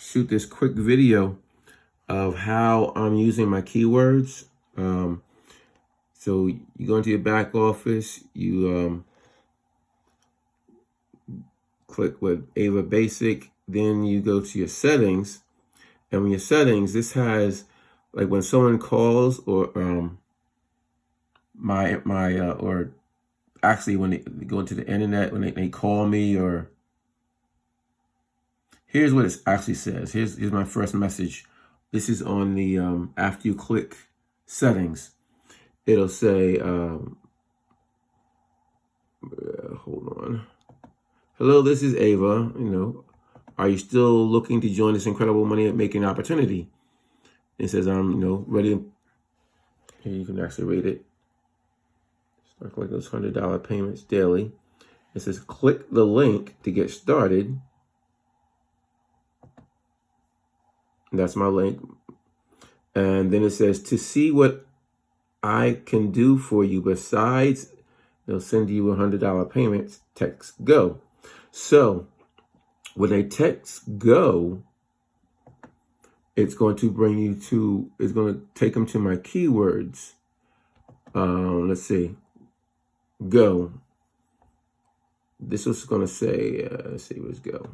shoot this quick video of how I'm using my keywords. So you go into your back office, you click with Ava Basic, then you go to your settings, and when your settings, this has like when someone calls or or actually when they go into the internet, when they call me, or here's what it actually says. Here's my first message. This is on the after you click settings, it'll say hold on. Hello, this is Ava. Are you still looking to join this incredible money making opportunity? It says I'm ready. Here you can actually read it. Start collecting those $100 payments daily. It says click the link to get started. That's my link. And then it says to see what I can do for you besides they'll send you $100 payments, text go. So when I text go, it's going to bring you to, it's going to take them to my keywords. Let's see, go. This was going to say, let's see, where's go?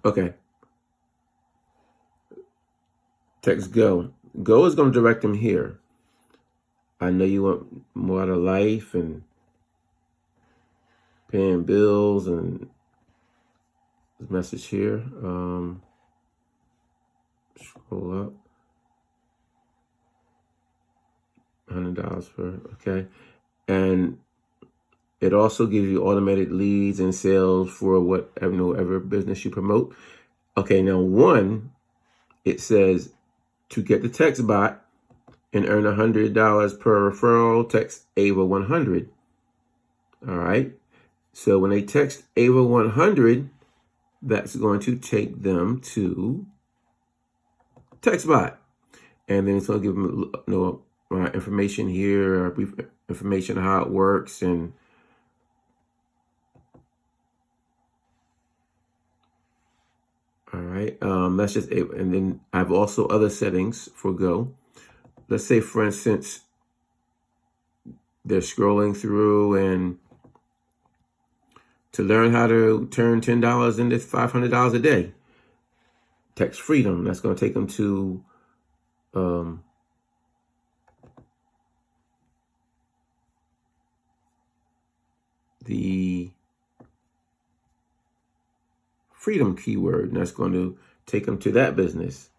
Okay. Text go. Go is going to direct them here. I know you want more out of life and paying bills and this message here. Scroll up. $100 for, okay. And it also gives you automated leads and sales for whatever business you promote. Okay, now it says to get the TEXTBOT and earn $100 per referral, text Ava 100. All right. So when they text Ava 100, that's going to take them to TEXTBOT. And then it's going to give them information here, brief information how it works, and all right. That's just it. And then I have also other settings for Go. Let's say, for instance, they're scrolling through and to learn how to turn $10 into $500 a day. Text freedom. That's going to take them to the freedom keyword, and that's going to take them to that business.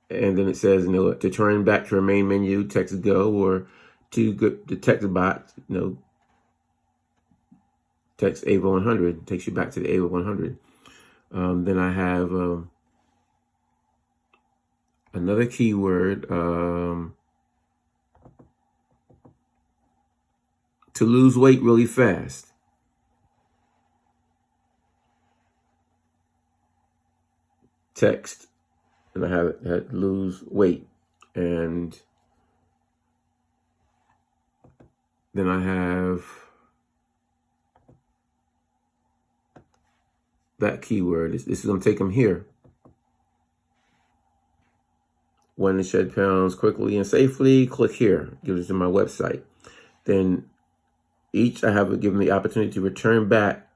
And then it says, to turn back to our main menu, text go, or to go to TEXTBOT, text Ava 100, takes you back to the Ava 100. Then I have another keyword, to lose weight really fast. Text, and I have lose weight, and then I have that keyword. This is going to take them here. When to shed pounds quickly and safely, click here. Give it to my website. Then each I have given the opportunity to return back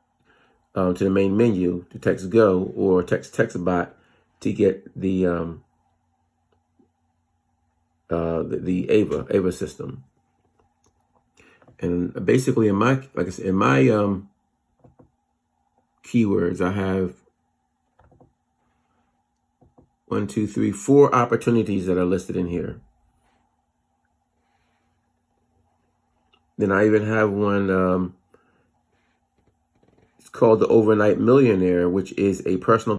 to the main menu to text go or text TEXTBOT to get the Ava system. And basically in my keywords, I have 1, 2, 3, 4 opportunities that are listed in here. Then I even have one, it's called the Overnight Millionaire, which is a personal